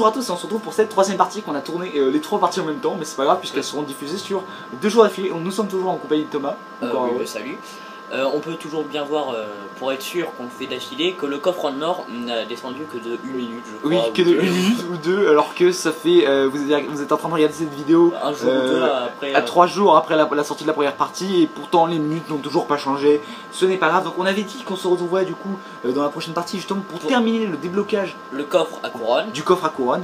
bonjour à tous et on se retrouve pour cette troisième partie qu'on a tourné les 3 parties en même temps, mais c'est pas grave puisqu'elles seront diffusées sur 2 jours d'affilée. Nous sommes toujours en compagnie de Thomas. Oui, salut. On peut toujours bien voir, pour être sûr qu'on le fait d'affilée, que le coffre en or n'a descendu que de 1 minute, je crois. Oui, que de 1 minute ou 2, alors que ça fait. Vous êtes en train de regarder cette vidéo un jour ou deux après, à 3 jours après la sortie de la première partie, et pourtant les minutes n'ont toujours pas changé. Ce n'est pas grave, donc on avait dit qu'on se retrouverait du coup dans la prochaine partie justement pour terminer le déblocage. Le coffre à couronne. Du coffre à couronne.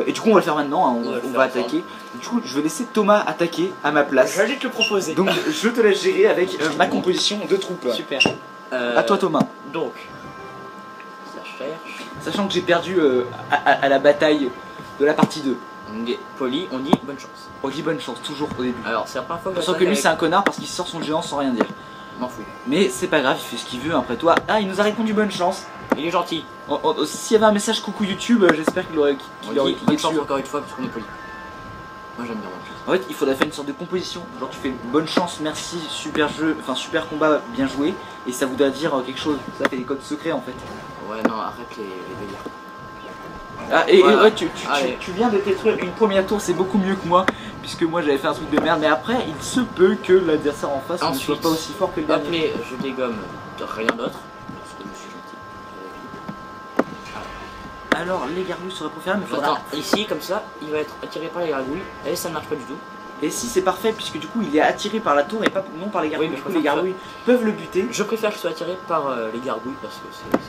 Et du coup on va le faire maintenant, hein, on va attaquer. Du coup je vais laisser Thomas attaquer à ma place. J'allais te le proposer. Donc je te laisse gérer avec ma composition de troupes. Super. À toi Thomas. Donc, ça cherche. Sachant que j'ai perdu à la bataille de la partie 2. On est poli, on dit bonne chance. On dit bonne chance, toujours au début. Alors c'est la première fois que Sauf que lui c'est un connard parce qu'il sort son géant sans rien dire. M'en fous. Mais c'est pas grave, il fait ce qu'il veut après toi. Ah, il nous a répondu bonne chance. Il est gentil. S'il y avait un message coucou YouTube, j'espère qu'il aurait bonne chance encore une fois parce qu'on est poli. Moi j'aime bien bonne chance. En fait, il faudrait faire une sorte de composition. Genre tu fais bonne chance, merci, super jeu, enfin super combat, bien joué. Et ça voudrait dire quelque chose. Ça fait des codes secrets en fait. Ouais, non, arrête les délires. Ah, et voilà. ouais, tu viens de détruire une première tour, c'est beaucoup mieux que moi. Puisque moi j'avais fait un truc de merde. Mais après, il se peut que l'adversaire en face ne soit pas aussi fort que le dernier. Appelez, je dégomme rien d'autre. Parce que je suis gentil. Alors les gargouilles seraient préférées, mais faudra... Attends, ici comme ça, il va être attiré par les gargouilles. Et ça ne marche pas du tout. Et si c'est parfait, puisque du coup il est attiré par la tour et pas non par les gargouilles. Oui, mais du coup les gargouilles peuvent le buter. Je préfère qu'il soit attiré par les gargouilles parce que c'est plus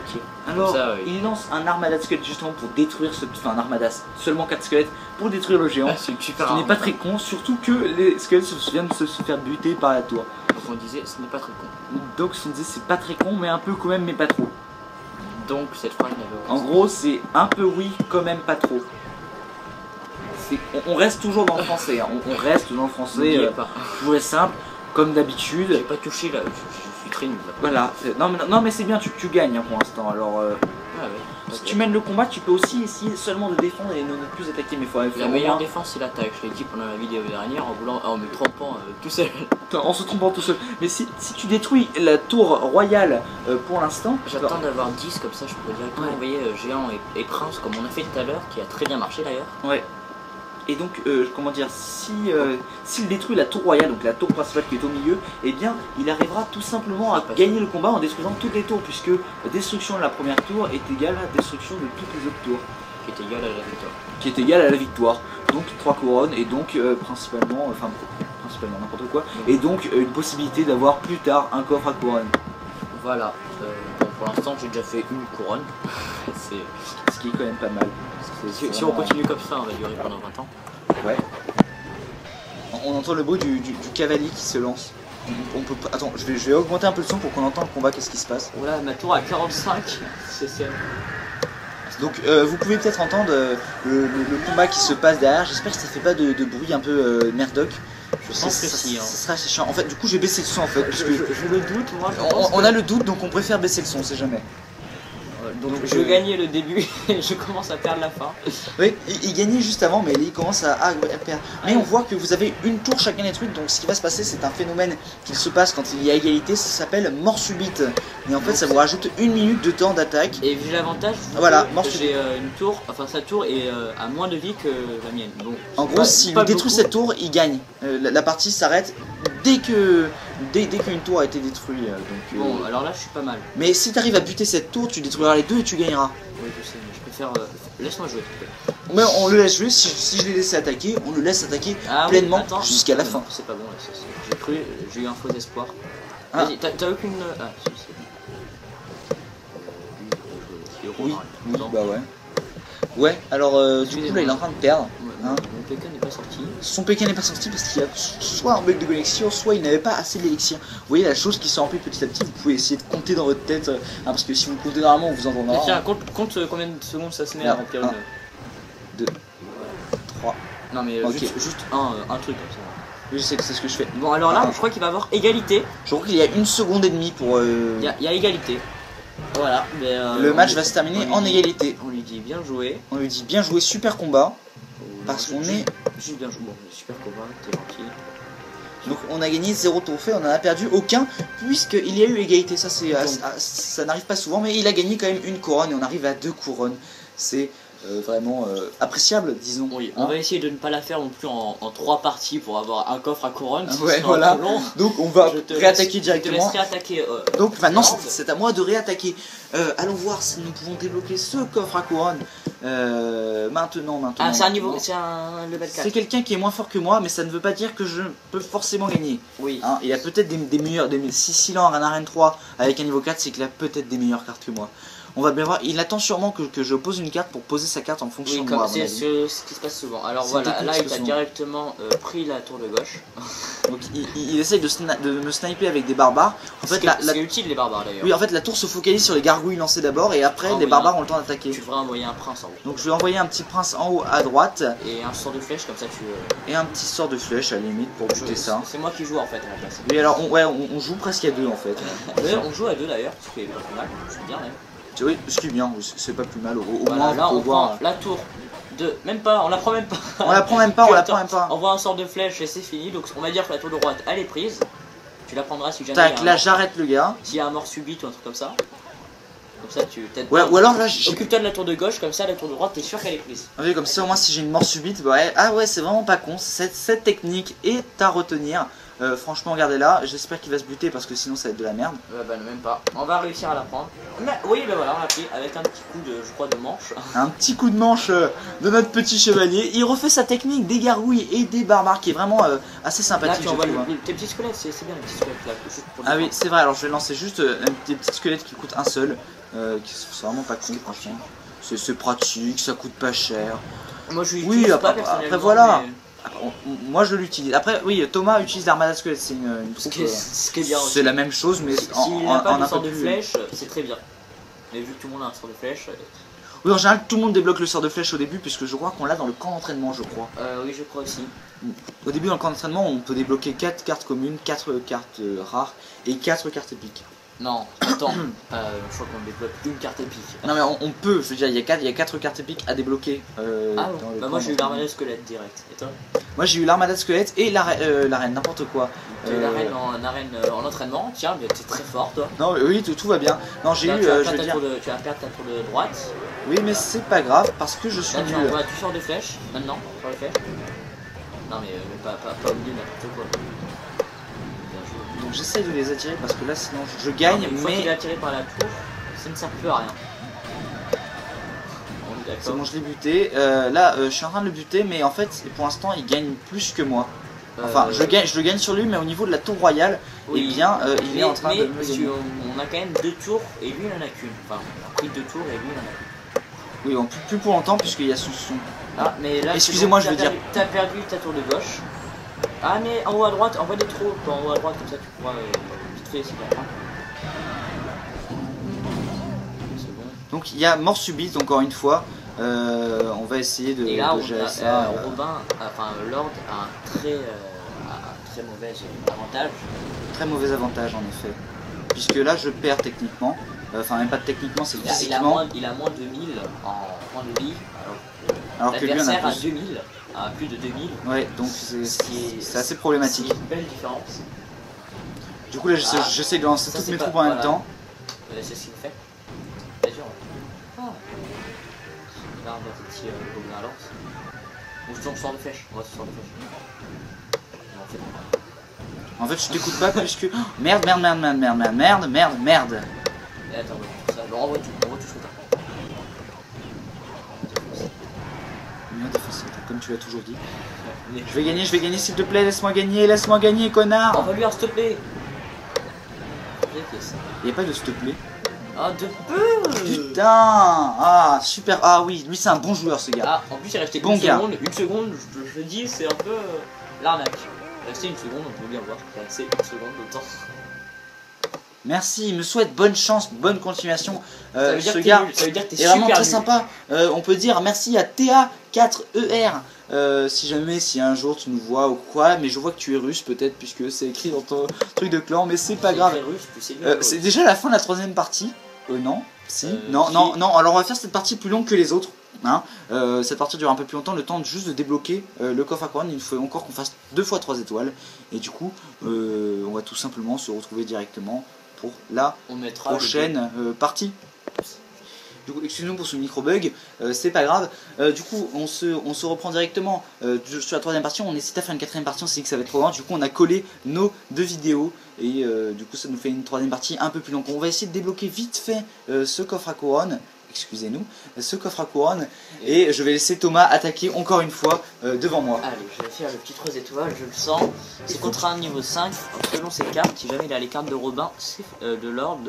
utile. Alors ça, il lance un armada de squelettes justement pour détruire ce... Enfin un armadas, seulement 4 squelettes pour détruire le géant. C'est super. Ce qui n'est pas très con, surtout que les squelettes viennent de se faire buter par la tour. Donc on disait ce n'est pas très con. Donc on disait c'est pas très con, mais un peu quand même, mais pas trop. Donc cette phrase n'avait aucun En gros c'est un peu oui, quand même pas trop. On reste toujours dans le français, hein. On reste dans le français, toujours simple, comme d'habitude. J'ai pas touché là, je suis très nul là. Voilà, non mais c'est bien, tu gagnes hein, pour l'instant. Alors ah ouais, si tu mènes le combat, tu peux aussi essayer seulement de défendre et ne plus attaquer, mais il faut faire la meilleure défense c'est l'attaque, je l'ai dit pendant la vidéo dernière en me trompant tout seul. En se trompant tout seul. Mais si tu détruis la tour royale pour l'instant... J'attends d'avoir 10 comme ça je pourrais directement envoyer géant et prince comme on a fait tout à l'heure, qui a très bien marché d'ailleurs. Ouais. Et donc, comment dire, s'il détruit la tour royale, donc la tour principale qui est au milieu, eh bien, il arrivera tout simplement à gagner le combat en détruisant toutes les tours, puisque la destruction de la première tour est égale à la destruction de toutes les autres tours. Qui est égale à la victoire. Qui est égale à la victoire. Donc 3 couronnes, et donc principalement n'importe quoi, et donc une possibilité d'avoir plus tard un coffre à couronne. Voilà. Bon, pour l'instant, j'ai déjà fait une couronne. Ce qui est quand même pas mal. Si on continue comme ça, on va durer pendant 20 ans. Ouais. On entend le bruit du cavalier qui se lance. On peut... Attends, je vais augmenter un peu le son pour qu'on entende le combat, qu'est-ce qui se passe. Voilà, ma tour à 45. Donc vous pouvez peut-être entendre le combat qui se passe derrière. J'espère que ça fait pas de bruit un peu merdoc. Je pense que si. Ça sera assez chiant. En fait, du coup, j'ai baissé le son en fait. Je le doute, moi. On a le doute, donc on préfère baisser le son, on sait jamais. Donc je gagnais le début et je commence à perdre la fin. Oui, il gagnait juste avant, mais il commence à perdre. Mais on voit que vous avez une tour chacun détruite, donc ce qui va se passer, c'est un phénomène qui se passe quand il y a égalité, ça s'appelle mort subite. Et en fait, ça vous rajoute 1 minute de temps d'attaque. Et j'ai l'avantage, voilà, mort subite. J'ai une tour, enfin sa tour est à moins de vie que la mienne. Donc, en gros, s'il détruit cette tour, il gagne. La partie s'arrête dès qu'une tour a été détruite. Bon, alors là, je suis pas mal. Mais si tu arrives à buter cette tour, tu détruiras les deux et tu gagneras. Oui, je sais, mais je préfère... Laisse-moi jouer. Mais on le laisse jouer, si je l'ai laissé attaquer, on le laisse attaquer pleinement jusqu'à la fin. C'est pas bon, j'ai cru, j'ai eu un faux espoir. Ah. Vas-y, t'as aucune... Ah, si, oui, bah ouais. Ouais, alors du coup là il est en train de perdre. Mon PK n'est pas sorti. Son PK n'est pas sorti parce qu'il y a soit un bug de connexion, soit il n'avait pas assez d'élixir. Vous voyez la chose qui se remplit petit à petit, vous pouvez essayer de compter dans votre tête, parce que si vous comptez normalement on vous entendra. Tiens, compte combien de secondes ça se met à remplir 1, 2, 3. Non mais juste un truc comme ça. Oui, je sais que c'est ce que je fais. Bon alors là, je crois qu'il va y avoir égalité. Je crois qu'il y a 1 seconde et demie pour... Il y a égalité. Voilà, mais le match va se terminer en égalité. On lui dit bien joué. On lui dit bien joué, super combat. Parce qu'on est... Juste bien joué, bon, super combat, t'es gentil. Donc on a gagné 0 trophée, on en a perdu aucun, puisqu'il y a eu égalité. Ça n'arrive pas souvent, mais il a gagné quand même 1 couronne et on arrive à 2 couronnes. C'est vraiment appréciable, disons. Oui, on va essayer de ne pas la faire non plus en 3 parties pour avoir un coffre à couronne. Ouais, voilà. Donc on va réattaquer directement. Je te laisse réattaquer. Donc maintenant c'est à moi de réattaquer. Allons voir si nous pouvons débloquer ce coffre à couronne. Maintenant. Ah, c'est un niveau, c'est un level 4. C'est quelqu'un qui est moins fort que moi, mais ça ne veut pas dire que je peux forcément gagner. Oui. Hein, il y a peut-être des meilleurs. Si il a un arène 3 avec un niveau 4, c'est qu'il a peut-être des meilleures cartes que moi. On va bien voir. Il attend sûrement que je pose une carte pour poser sa carte en fonction de moi. C'est ce qui se passe souvent. Alors voilà, là il a directement pris la tour de gauche. Donc il essaye de me sniper avec des barbares. En fait, c'est utile les barbares d'ailleurs. Oui, en fait la tour se focalise sur les gargouilles lancées d'abord et après les barbares ont le temps d'attaquer. Tu devrais envoyer un prince en haut. Donc je vais envoyer un petit prince en haut à droite. Et un sort de flèche comme ça tu... Et un petit sort de flèche à la limite pour buter ça. C'est moi qui joue en fait à la place. Oui, alors on joue presque à deux en fait. On joue à deux d'ailleurs, ce qui est pas plus mal, c'est bien même. Oui, ce qui est bien, c'est pas plus mal. Au voilà, moins, là on voir... prend la tour de... Même pas, on la prend même pas. On la prend même pas, On voit un sort de flèche et c'est fini. Donc on va dire que la tour de droite elle est prise. Tu la prendras si jamais... Tac, là j'arrête le gars. S'il y a un mort subite ou un truc comme ça. Comme ça tu... Ouais, ou alors là occupe-toi de la tour de gauche, comme ça la tour de droite t'es sûr qu'elle est prise. Oui, comme ça au moins si j'ai une mort subite, bah, ah ouais c'est vraiment pas con. Cette technique est à retenir. Franchement regardez-là, j'espère qu'il va se buter parce que sinon ça va être de la merde. Bah même pas, on va réussir à la prendre. Oui bah voilà, on l'a pris avec un petit coup de, je crois, de manche. Un petit coup de manche de notre petit chevalier. Il refait sa technique des gargouilles et des barbares qui est vraiment assez sympathique. Là tu envoies tes petits squelettes, c'est bien les petits squelettes là. Ah oui c'est vrai, alors je vais lancer juste des petits squelettes qui coûtent un seul. C'est vraiment pas con franchement. C'est pratique, ça coûte pas cher. Moi je oui, après voilà. Mais... Moi je l'utilise. Après oui, Thomas utilise l'armada squelette, c'est une troupe. Ce qui est bien aussi. C'est la même chose mais s'il n'a pas de sort de flèche, c'est très bien. Mais vu que tout le monde a un sort de flèche. Oui, en général tout le monde débloque le sort de flèche au début puisque je crois qu'on l'a dans le camp d'entraînement, je crois. Oui, je crois aussi. Au début dans le camp d'entraînement, on peut débloquer 4 cartes communes, 4 cartes rares et 4 cartes épiques. Non, attends, je crois qu'on débloque une carte épique. Non mais on peut, je veux dire, il y a 4 cartes épiques à débloquer. Bah moi j'ai eu l'armada squelette direct, et toi? Moi j'ai eu l'armada squelette et l'arène, n'importe quoi. L'arène en entraînement, tiens, mais t'es très fort toi. Non mais oui, tout va bien. Non j'ai eu, tu vas perdre ta tour de droite. Oui mais c'est pas grave parce que je suis là, tu sors des flèches, maintenant, sur les flèches. Non mais pas au milieu n'importe quoi. Donc j'essaye de les attirer parce que là sinon je gagne. Une fois qu'il est attiré par la tour, ça ne sert plus à rien. C'est bon, je l'ai buté. Là je suis en train de le buter mais en fait pour l'instant il gagne plus que moi. Enfin je le gagne sur lui mais au niveau de la tour royale, oui, eh bien il est en train de me gagner. On a quand même 2 tours et lui il en a qu'une. Enfin on a pris 2 tours et lui il en a qu'une. Oui bon, plus pour longtemps puisqu'il y a son... Ah mais là excusez-moi je veux dire... T'as perdu ta tour de gauche. Ah mais en haut à droite, envoie des trous en haut à droite comme ça tu pourras vite fait essayer de la prendre. Donc il y a mort subite encore une fois. On va essayer de gérer ça. Robin, enfin Lord a un très mauvais avantage. Très mauvais avantage en effet. Puisque là je perds techniquement. Enfin même pas techniquement, c'est physiquement. Il a moins de 2000 en point de vie. Alors que lui on a plus. À 2000. À plus de 2000. Ouais, donc c'est assez problématique. C'est une belle différence. Du coup là j'essaie de lancer toutes mes troupes en même temps. C'est ce qu'il fait. C'est dur. Là on va tes petits gobelins à lance. On sort de flèche. On va se sortir de flèche. En fait je t'écoute pas puisque... Merde. Et attends, ça, on renvoie tout ce que t'as. Comme tu l'as toujours dit. Je vais gagner s'il te plaît, laisse-moi gagner connard. Envoie-lui un s'il te plaît. Il n'y a pas de s'il te plaît. Ah de peu. Putain. Ah super, ah oui, lui c'est un bon joueur ce gars. Ah en plus il restait une seconde, je le dis c'est un peu l'arnaque. Il restait une seconde, on peut bien voir, il restait une seconde de temps. Merci, il me souhaite bonne chance, bonne continuation. Ce gars est vraiment très sympa. On peut dire merci à TA4ER. Si un jour tu nous vois ou quoi, mais je vois que tu es russe peut-être puisque c'est écrit dans ton truc de clan, mais c'est pas grave. C'est déjà la fin de la 3ème partie. Non, si, non. Alors on va faire cette partie plus longue que les autres. Hein. Cette partie dure un peu plus longtemps, le temps juste de débloquer le coffre à couronne. Il faut encore qu'on fasse 2 fois 3 étoiles. Et du coup, on va tout simplement se retrouver directement pour la prochaine partie. Du coup, excusez-nous pour ce micro-bug, c'est pas grave. Du coup, on se reprend directement sur la 3e partie. On hésite à faire une 4e partie, on s'est dit que ça va être trop loin. Du coup, on a collé nos 2 vidéos. Et du coup, ça nous fait une 3e partie un peu plus longue. On va essayer de débloquer vite fait ce coffre à couronne. Excusez-nous, ce coffre à couronne. Et je vais laisser Thomas attaquer encore une fois devant moi. Allez, je vais faire le petit 3 étoiles, je le sens. C'est contre un niveau 5. Selon ses cartes, si jamais il a les cartes de Robin, de Lord,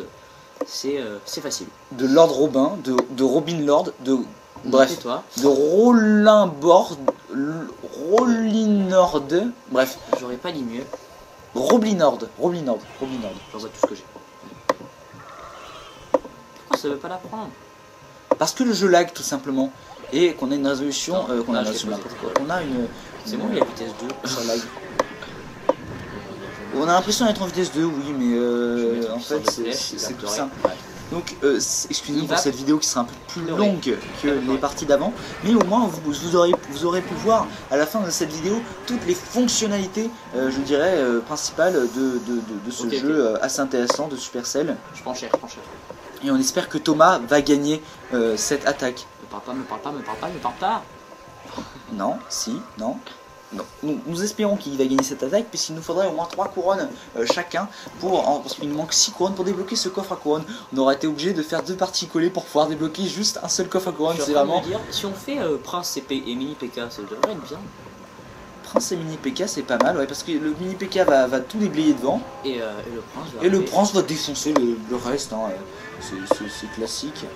c'est facile. De Lord Robin, de Robin Lord, de... Bref, toi. de Rollinbord, Rollinord, bref. J'aurais pas dit mieux. Roblinord. J'envoie tout ce que j'ai. Pourquoi ça veut pas la prendre? Parce que le jeu lag tout simplement. Et qu'on a une résolution, qu'on a une C'est bon, il y a vitesse 2. Ça lag. On a l'impression d'être en vitesse 2, oui, mais en fait c'est tout simple. Donc excusez-nous pour cette vidéo qui sera un peu plus longue que les parties d'avant, mais au moins vous aurez pu voir à la fin de cette vidéo toutes les fonctionnalités, je dirais, principales de ce jeu assez intéressant de Supercell. Je prends cher. Et on espère que Thomas va gagner cette attaque. Me parle pas. Non, si, non. Non. Nous espérons qu'il va gagner cette attaque, puisqu'il nous faudrait au moins 3 couronnes chacun, parce qu'il nous manque 6 couronnes pour débloquer ce coffre à couronne. On aurait été obligé de faire 2 parties collées pour pouvoir débloquer juste un seul coffre à couronne. C'est vraiment... Si on fait Prince et Mini PK, ça devrait être bien. Prince et Mini PK c'est pas mal, ouais, parce que le Mini PK va tout déblayer devant. Et le Prince va... Et le Prince va défoncer le reste, hein. C'est classique.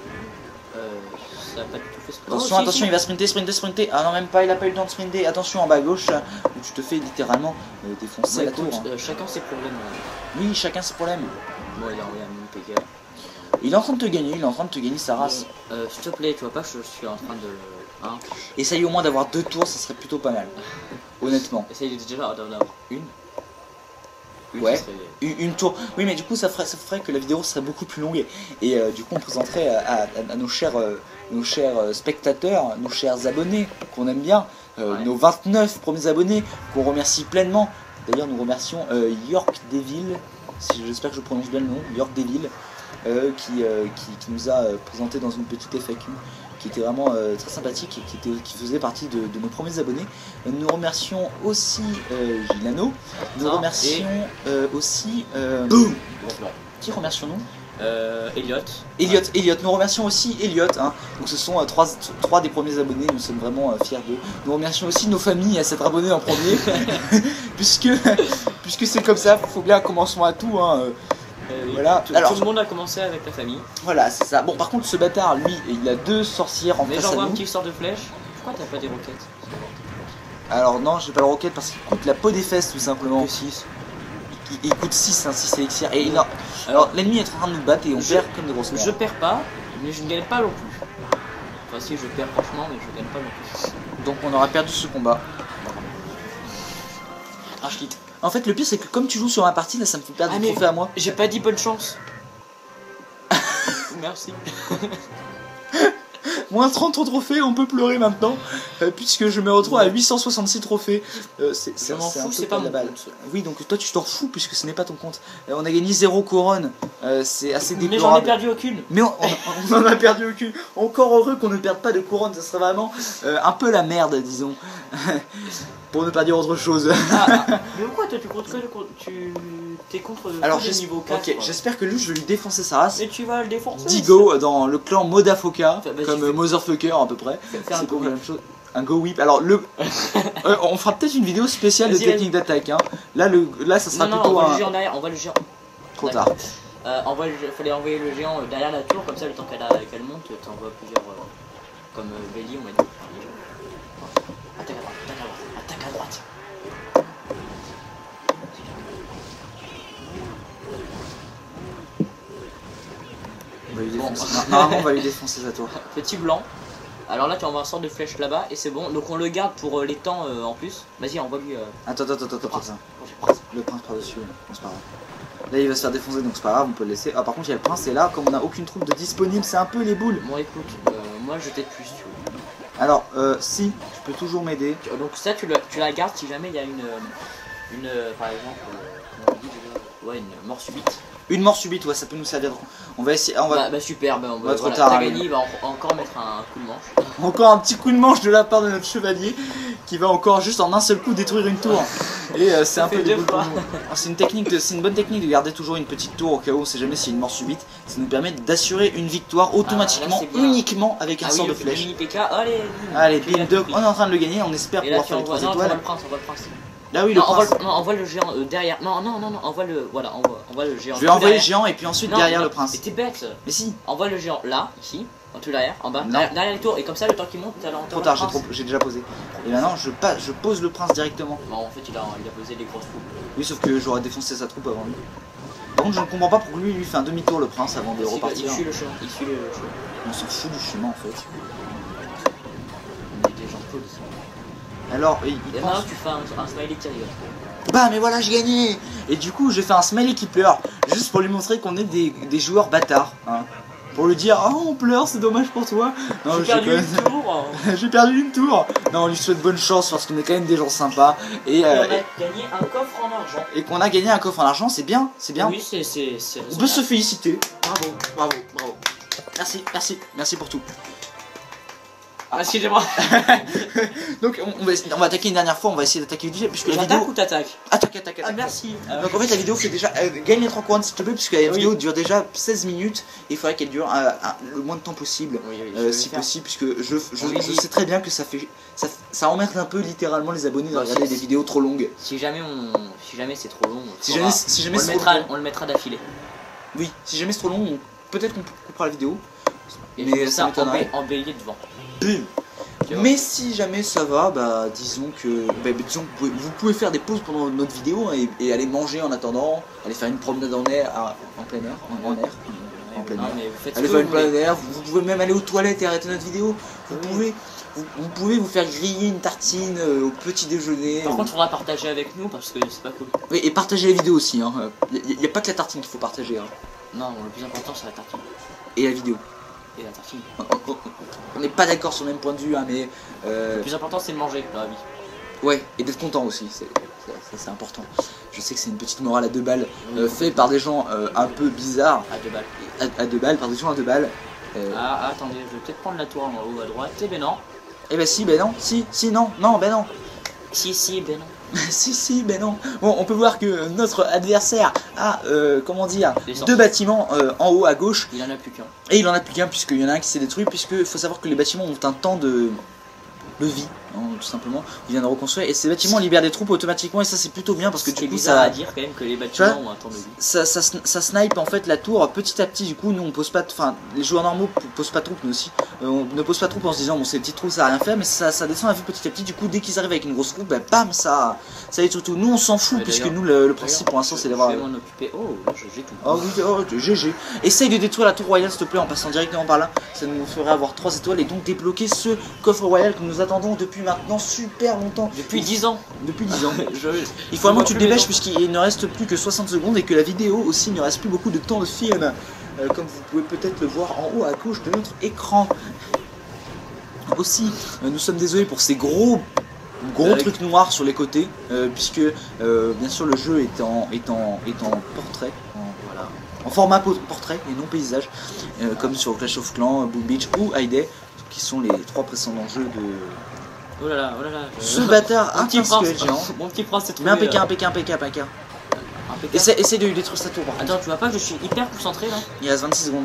Ça a pas du tout fait sprinter. Attention, attention, il va sprinter. Ah non, même pas, il a pas eu le temps de sprinter. Attention en bas à gauche, où tu te fais littéralement défoncer la tour. Chacun ses problèmes. Oui, chacun ses problèmes. Bon, il a envoyé un Mini PK. Il est en train de te gagner, sa race. S'il te plaît, tu vois pas, je suis en train de... Hein. Essaye au moins d'avoir 2 tours, ça serait plutôt pas mal. Honnêtement. Essaye déjà d'en avoir une. Ouais, une tour. Oui, mais du coup, ça ferait que la vidéo serait beaucoup plus longue. Et du coup, on présenterait à nos chers spectateurs, nos chers abonnés, qu'on aime bien, nos 29 premiers abonnés, qu'on remercie pleinement. D'ailleurs, nous remercions York Devil, j'espère que je prononce bien le nom, York Devil, qui nous a présenté dans une petite FAQ. Qui était vraiment très sympathique et qui faisait partie de nos premiers abonnés. Nous remercions aussi Gilano. Nous remercions aussi... Boum. Qui remercions-nous Elliot. Nous remercions aussi Elliot. Hein. Donc ce sont 3 des premiers abonnés. Nous sommes vraiment fiers d'eux. Nous remercions aussi nos familles à s'être abonnés en premier. puisque c'est comme ça. Il faut bien un commencement à tout. Hein. Oui. Voilà. Tout le monde a commencé avec la famille. Voilà, c'est ça. Bon, par contre, ce bâtard, lui, il a 2 sorcières en face à nous. Mais j'envoie un petit sort de flèche. Pourquoi t'as pas des roquettes? Alors non, j'ai pas la roquette parce qu'il coûte la peau des fesses tout simplement. Que 6. Il coûte 6, hein, 6 élixirs. Et non. Alors l'ennemi est en train de nous battre et on perd comme des grosses merdes. Je perds pas, mais je ne gagne pas non plus. Enfin si, je perds franchement, mais je gagne pas non plus. Donc on aura perdu ce combat. Ah, je quitte. En fait, le pire, c'est que comme tu joues sur ma partie, là, ça me fait perdre des trophées à moi. J'ai pas dit bonne chance. Merci. Moins 30 trophées, on peut pleurer maintenant, puisque je me retrouve à 866 trophées. Je m'en fous, c'est pas mon compte. Oui, donc toi tu t'en fous puisque ce n'est pas ton compte. On a gagné 0 couronne, c'est assez déplorable. Mais j'en ai perdu aucune. Mais on en a perdu aucune. Encore heureux qu'on ne perde pas de couronne, ça serait vraiment un peu la merde, disons. Pour ne pas dire autre chose. Mais pourquoi toi tu comptes que t'es contre le niveau 4? Ok, j'espère que lui je vais lui défoncer sa race. Et tu vas le défoncer. Digo dans le clan Modafoka, comme Motherfucker à peu près. C'est pour la même chose. Un go whip. Alors on fera peut-être une vidéo spéciale de technique d'attaque. Hein. Là ça sera plutôt on voit le géant derrière, on voit le géant. Trop tard. Fallait envoyer le géant derrière la tour, comme ça le temps qu'elle monte, t'envoies plusieurs comme Belly on m'a dit. Attaque à droite. Normalement on va lui défoncer sa tour. Petit blanc. Alors là tu envoies un sort de flèche là-bas et c'est bon. Donc on le garde pour les temps en plus. Vas-y, envoie-lui. Attends. Le prince par-dessus, c'est pas grave. Là il va se faire défoncer donc c'est pas grave, on peut le laisser. Ah par contre il y a le prince et là comme on n'a aucune troupe de disponible, c'est un peu les boules. Bon écoute, moi je t'aide plus si tu veux. Alors si, tu peux toujours m'aider. Donc ça tu la gardes si jamais il y a une par exemple, comment on dit déjà, ouais, une mort subite. Une mort subite, ouais, ça peut nous servir. On va essayer. Bah super, on va trop tard. T'as gagné, il va encore mettre un coup de manche. Encore un petit coup de manche de la part de notre chevalier qui va encore juste en un seul coup détruire une tour. Et c'est un peu deux pour fois. nous. C'est une bonne technique de garder toujours une petite tour au cas où on sait jamais s'il y a une mort subite. Ça nous permet d'assurer une victoire automatiquement, là, uniquement avec un sort oui, de flèche. mini PK, allez, Allez, tu l'as bim, compris. on est en train de le gagner, on espère Et là pouvoir tu faire les envoies, 3 non, étoiles. on voit le prince. Là oui, le prince. Envoie le géant derrière. Non, envoie le. Voilà, envoie le géant. Je vais envoyer le géant et puis ensuite derrière le prince. Mais t'es bête. Mais si, Envoie le géant là, ici, en tout derrière, en bas, Non. derrière les tours. Et comme ça, le temps qu'il monte, t'as trop tard, j'ai déjà posé. Et maintenant je pose le prince directement. Bon, en fait, il a posé des grosses troupes. Oui, sauf que j'aurais défoncé sa troupe avant lui. Par contre, je ne comprends pas pourquoi lui fait un demi-tour le prince avant de repartir. Il suit le chemin. On s'en fout du chemin en fait. On est des gens cool ici. Alors, il Et pense... maintenant, tu fais un smiley qui rigole. Bah mais voilà, j'ai gagné. Et du coup, j'ai fait un smiley qui pleure, juste pour lui montrer qu'on est des joueurs bâtards. Hein. Pour lui dire, oh on pleure, c'est dommage pour toi. Non, J'ai perdu une tour. J'ai perdu une tour. Non, on lui souhaite bonne chance parce qu'on est quand même des gens sympas. Et on a gagné un coffre en argent. et qu'on a gagné un coffre en argent, c'est bien, c'est bien. Oui, c'est On peut se féliciter. Bravo. Merci pour tout. Ah, excusez-moi. Donc on va attaquer une dernière fois, on va essayer d'attaquer vite fait puisque la J'attaque vidéo... ou t'attaques? Attaque. Ah, merci. Donc en fait la vidéo fait déjà... gagne les 3 couronnes s'il te plaît puisque la vidéo dure déjà 16 minutes et il faudrait qu'elle dure le moins de temps possible. Si possible puisque je sais très bien que ça ça emmerde un peu littéralement les abonnés de regarder des vidéos trop longues. Si jamais c'est trop long, Si jamais c'est trop long. on le mettra d'affilée. Oui, si jamais c'est trop long, peut-être qu'on coupera la vidéo. Et Mais ça m'étonnerait. embellir devant. Bim. Mais si jamais ça va, bah disons que vous pouvez faire des pauses pendant notre vidéo hein, et aller manger en attendant, aller faire une promenade en plein air, en plein air. Mais vous faites Allez faire une promenade en air, vous pouvez même aller aux toilettes et arrêter notre vidéo. Vous pouvez vous faire griller une tartine au petit déjeuner. Par contre, il faudra partager avec nous parce que c'est pas cool. Oui, et partager la vidéo aussi. Il n'y a pas que la tartine qu'il faut partager. Hein. Non, le plus important c'est la tartine. Et la vidéo. Et la tartine. On n'est pas d'accord sur le même point de vue, hein, mais... Le plus important c'est de manger dans la vie. Ouais, et d'être content aussi, c'est important. Je sais que c'est une petite morale à 2 balles, fait par des gens un peu bizarres. À 2 balles. À 2 balles, par des gens à 2 balles. Attendez, je vais peut-être prendre la tour en haut à droite. Eh ben non. Eh ben si, ben non, si, non, ben non. Si, ben non. si, ben non. Bon, on peut voir que notre adversaire a, comment dire, Les 2 bâtiments en haut à gauche. Il en a plus qu'un. Et il en a plus qu'un, puisqu'il y en a un qui s'est détruit, puisqu'il faut savoir que les bâtiments ont un temps de vie, hein, tout simplement. Il vient de reconstruire, et ces bâtiments libèrent des troupes automatiquement, et ça c'est plutôt bien, parce que du coup bizarre ça... à dire quand même que les bâtiments ont un temps de vie. Ça snipe en fait la tour petit à petit, du coup nous on pose pas, enfin les joueurs normaux posent pas de troupes, nous aussi on ne pose pas de troupes en se disant bon ces petites troupes ça va rien faire, mais ça descend à vue petit à petit, du coup dès qu'ils arrivent avec une grosse troupe, bah, bam ça détruit tout. Nous on s'en fout, puisque nous le principe pour l'instant c'est d'avoir... Je vais m'en occuper, j'ai tout. Oh oui, oh GG. Essaye de détruire la tour royale s'il te plaît en passant directement par là, ça nous ferait avoir 3 étoiles et donc débloquer ce coffre royal que nous attendons depuis maintenant super longtemps. Depuis 10 ans. Depuis 10 ans. Il faut vraiment que tu te dépêches puisqu'il ne reste plus que 60 secondes et que la vidéo aussi ne reste plus beaucoup de temps de film. Comme vous pouvez peut-être le voir en haut à gauche de notre écran. Aussi, nous sommes désolés pour ces gros trucs noirs sur les côtés, puisque bien sûr le jeu est en portrait, en format portrait et non paysage, comme sur Clash of Clans, Boom Beach ou Hay, qui sont les 3 précédents jeux de... Oh là là. Ce bâtard a un squelette géant. Mon petit prince s'est trouvé. Mais un PK. Essaye de lui détruire sa tour par contre. Attends, tu vois pas que je suis hyper concentré là? Il reste 26 secondes.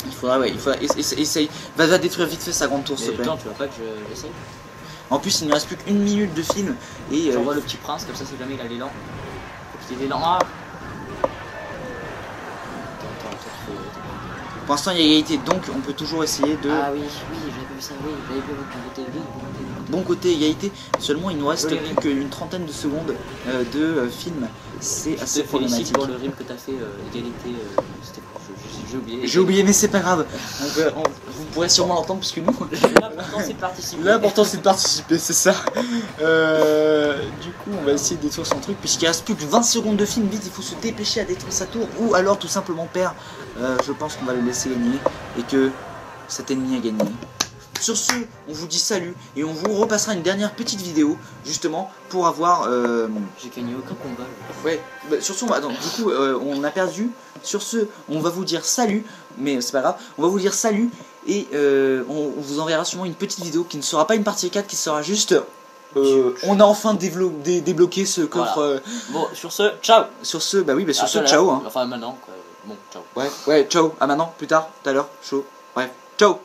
Il faudra essaye. Va détruire vite fait sa grande tour s'il te plaît. Attends, tu vois pas que j'essaye? En plus il ne reste plus qu'une minute de film et j'envoie le petit prince comme ça si jamais il a l'élan. Faut qu'il ait l'élan. Ah. Pour l'instant il y a égalité, donc on peut toujours essayer de... Ah oui, j'avais vu ça, j'avais vu votre bon côté égalité, seulement il nous reste plus qu'une trentaine de secondes de film. C'est assez problématique. Pour le rime que t'as fait, égalité, j'ai oublié. J'ai oublié mais c'est pas grave, vous pourrez sûrement l'entendre puisque nous... L'important c'est de participer. L'important c'est de participer, c'est ça. Du coup on va essayer de détruire son truc puisqu'il reste plus que 20 secondes de film, vite il faut se dépêcher à détruire sa tour ou alors tout simplement perdre. Je pense qu'on va le laisser gagner et que cet ennemi a gagné. sur ce, on vous dit salut et on vous repassera une dernière petite vidéo justement pour avoir. J'ai gagné aucun combat. Ouais, bah, sur ce, attends, du coup, on a perdu. Sur ce, on va vous dire salut, mais c'est pas grave, on va vous dire salut et on vous enverra sûrement une petite vidéo qui ne sera pas une partie 4, qui sera juste. On a enfin débloqué ce coffre. Voilà. Bon, sur ce, ciao. Sur ce, bah oui, bah sur ce, ciao. Hein. Enfin, maintenant, quoi. Bon, ciao. Ouais, ciao. À maintenant, plus tard, tout à l'heure, chaud. Bref, ciao.